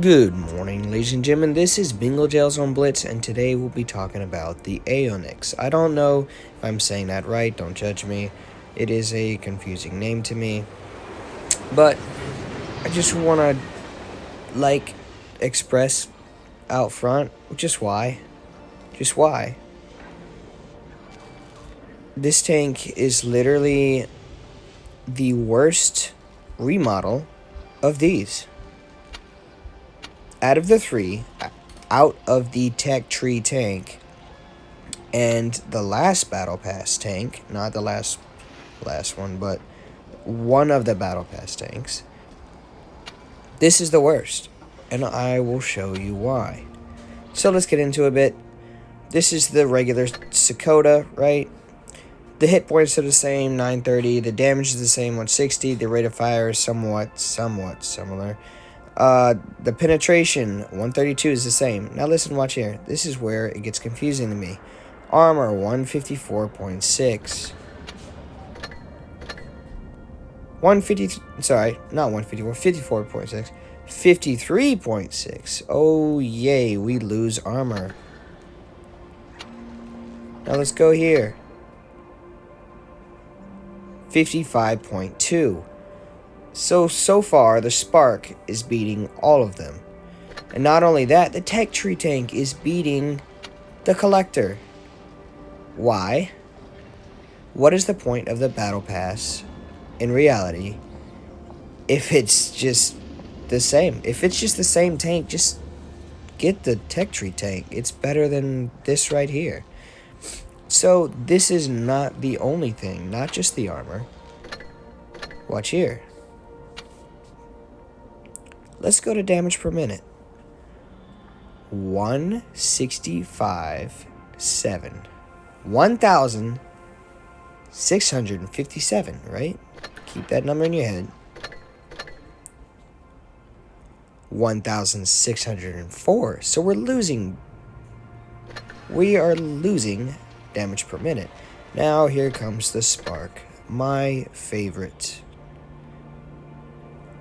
Good morning, ladies and gentlemen. This is Bingo Jails on Blitz, and today we'll be talking about the Aeonix. I don't know if I'm saying that right, don't judge me. It is a confusing name to me. But I just want to, express out front just why. Just why. This tank is literally the worst remodel of these. Out of the three, out of the Tech Tree tank and the last Battle Pass tank, not the last one, but one of the Battle Pass tanks, this is the worst, and I will show you why. So let's get into it a bit. This is the regular Sakota, right? The hit points are the same, 930. The damage is the same, 160. The rate of fire is somewhat similar. The penetration, 132, is the same. Now listen, watch here. This is where it gets confusing to me. Armor, 154.6. 54.6. 53.6. Oh, yay, we lose armor. Now let's go here. 55.2. So far, the Spark is beating all of them. And not only that, the Tech Tree tank is beating the Collector. Why? What is the point of the Battle Pass in reality if it's just the same? If it's just the same tank, just get the Tech Tree tank. It's better than this right here. So this is not the only thing, not just the armor. Watch here. Let's go to damage per minute. 165.7. 1,657, right? Keep that number in your head. 1,604. So we are losing damage per minute. Now here comes the Spark, my favorite.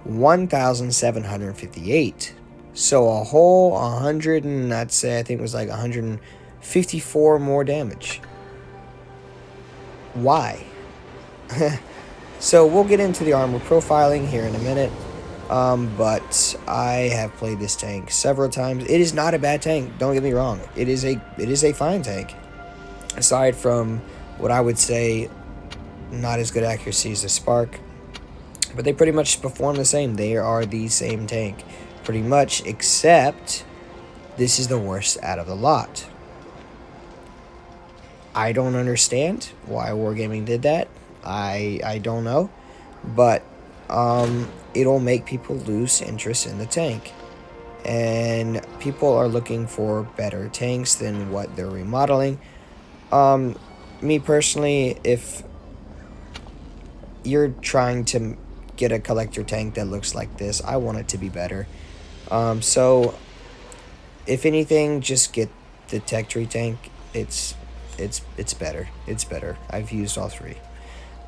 1,758. So a whole 100 and I'd say I think it was like 154 more damage. Why? So we'll get into the armor profiling here in a minute. But I have played this tank several times. It is not a bad tank. Don't get me wrong. It is a fine tank. Aside from what I would say not as good accuracy as the Spark. But they pretty much perform the same. They are the same tank. Pretty much, except this is the worst out of the lot. I don't understand why Wargaming did that. I don't know. But it'll make people lose interest in the tank. And people are looking for better tanks than what they're remodeling. Me personally, if you're trying to get a collector tank that looks like this, I want it to be better. So if anything, just get the Tech Tree tank. It's better. It's better. I've used all three.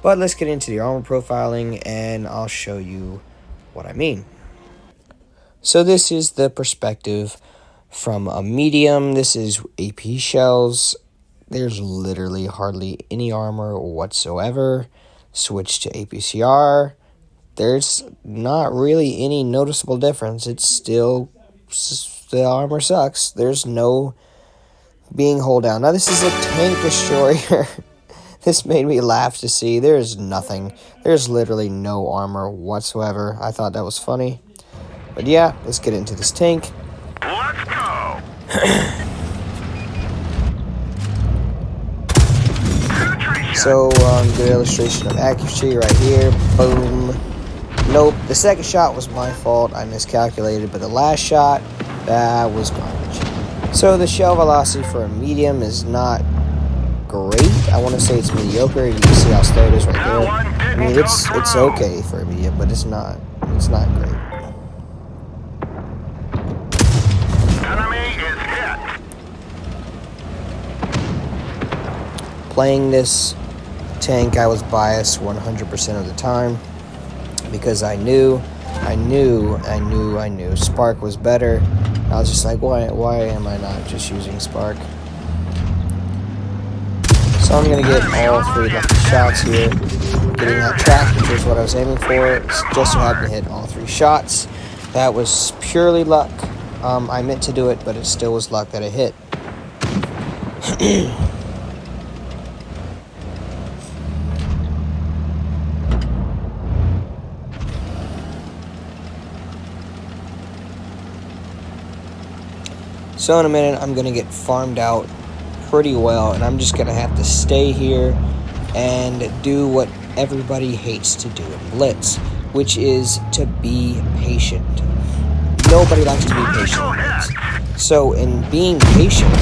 But let's get into the armor profiling and I'll show you what I mean. So this is the perspective from a medium. This is AP shells. There's literally hardly any armor whatsoever. Switch to APCR. There's not really any noticeable difference. It's still, the armor sucks. There's no being hold down. Now this is a tank destroyer. This made me laugh to see. There's nothing. There's literally no armor whatsoever. I thought that was funny. But yeah, let's get into this tank. Let's go. So, good illustration of accuracy right here. Boom. Nope, the second shot was my fault. I miscalculated, but the last shot, that was garbage. So the shell velocity for a medium is not great. I want to say it's mediocre. You can see how slow it is right there. I mean, it's okay for a medium, but it's not great. Enemy is hit. Playing this tank, I was biased 100% of the time because I knew I knew Spark was better. I was just like, why am I not just using Spark? So I'm gonna get all 3 lucky shots here. Getting that track, which is what I was aiming for. Just so happened to hit all 3 shots. That was purely luck. I meant to do it, but it still was luck that it hit. So in a minute, I'm gonna get farmed out pretty well, and I'm just gonna have to stay here and do what everybody hates to do in Blitz, which is to be patient. Nobody likes to be patient in Blitz. So in being patient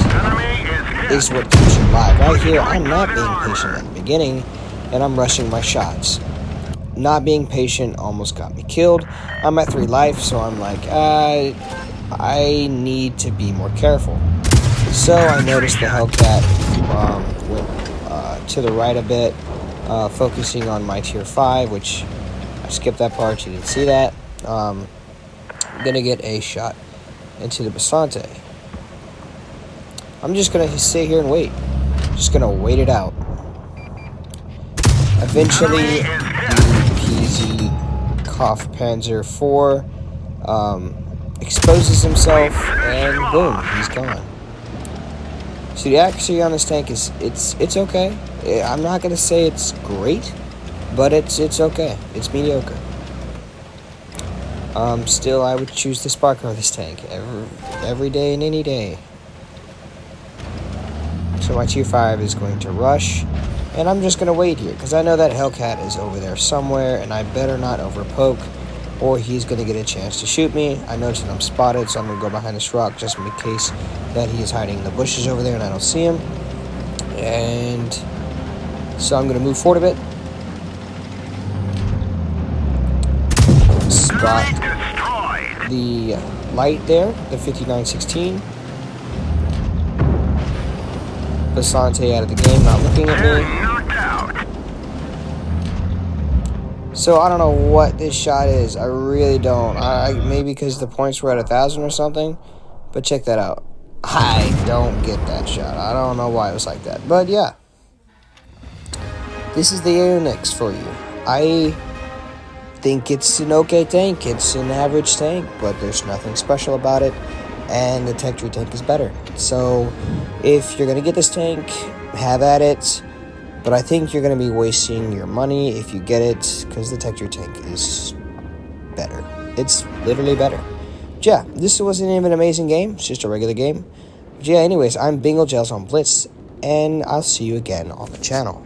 is what keeps you alive. Right here, I'm not being patient at the beginning, and I'm rushing my shots. Not being patient almost got me killed. I'm at 3 life, so I'm like, I need to be more careful. So I noticed the Hellcat went to the right a bit, focusing on my tier 5, which I skipped that part, you didn't see that. I'm gonna get a shot into the Basante. I'm just gonna sit here and wait. Just gonna wait it out. Eventually, the PZ Kopf Panzer IV exposes himself, and boom, he's gone. So the accuracy on this tank is it's okay. I'm not gonna say it's great, but it's okay. It's mediocre. Still, I would choose the Spark over this tank every day and any day. So my tier 5 is going to rush, and I'm just gonna wait here because I know that Hellcat is over there somewhere, and I better not overpoke, or he's gonna get a chance to shoot me. I noticed that I'm spotted, so I'm gonna go behind this rock just in case that he is hiding in the bushes over there and I don't see him. And so I'm gonna move forward a bit. Spot the light there, the 5916. Basante out of the game, not looking at me. So I don't know what this shot is. I really don't. Maybe because the points were at 1,000 or something. But check that out. I don't get that shot. I don't know why it was like that. But yeah. This is the Aeonix for you. I think it's an okay tank. It's an average tank, but there's nothing special about it. And the Tech Tree tank is better. So if you're going to get this tank, have at it. But I think you're going to be wasting your money if you get it, because the Tech Tree tank is better. It's literally better. But yeah, this wasn't even an amazing game. It's just a regular game. But yeah, anyways, I'm Bingle Gels on Blitz, and I'll see you again on the channel.